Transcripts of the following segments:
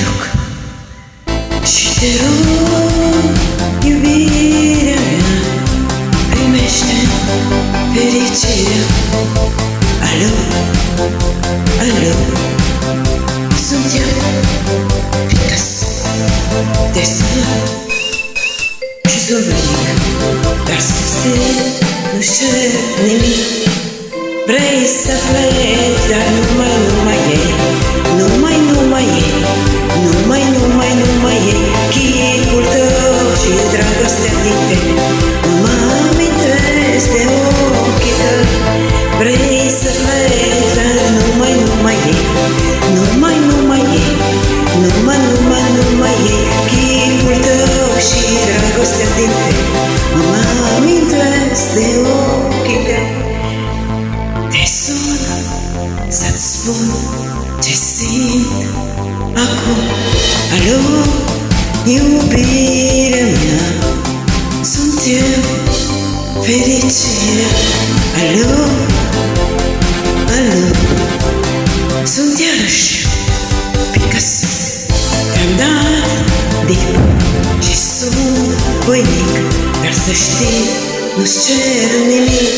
duc și te rog, iubirea mea, primește fericirea. Alo, alo, sunt eu, Picasso. Te sun și sunt venic, dar sus de nu cer nimic. Vrei să pleci, dar numai ei, numai ei, numai ei, chipul tău și dragostea din tine. Nu mă amintesc de ochii tăi. Vrei să pleci, dar numai ei, numai ei, numai ei, chipul tău și dragostea din tine. Nu mă amintesc de ochii tăi. Te sun să-ți spun ce simt acum. Alo, iubirea mea, sunt eu, fericirea. Alo, alo, sunt iarăși Picasso. Te-am dat bip și sunt voinic, dar să știi, nu-ți cer nimic.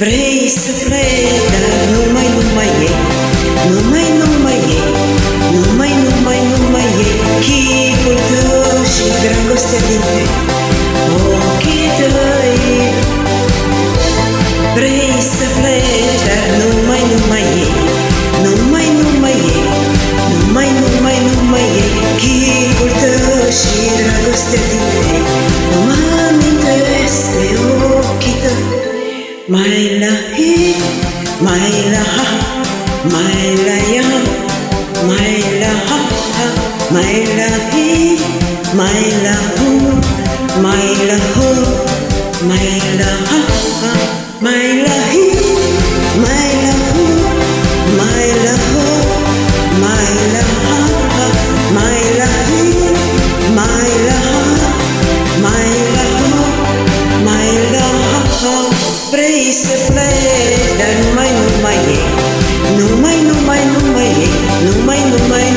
Vrei să pleci, dar numai ei, numai ei, numai ei, chipul tău și dragostea din tine. Ochii tăi. Vrei să pleci, dar numai ei, numai ei, numai ei, chipul tău și dragostea din tine. Nu mă amintesc de ochii tăi. Mai la hi, mai la ha, mai la ya, mai la ha ha, mai la hi, mai la hu, mai la hu, mai la ha ha, mai la hi, mai la hu, mai la hu, mai la ha ha, mai la hi, mai la ha, mai la hu, mai la ha ha. Vrei să pleci, dar numai ei, numai ei,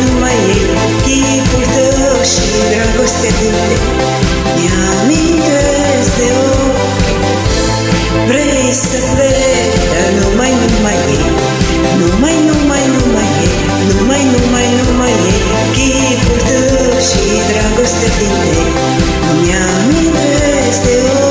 numai ei, chipul tău și dragostea din tine. Mi-amintesc de ochi. Vrei să pleci, dar numai ei, numai ei, numai ei, chipul tău și dragostea din tine.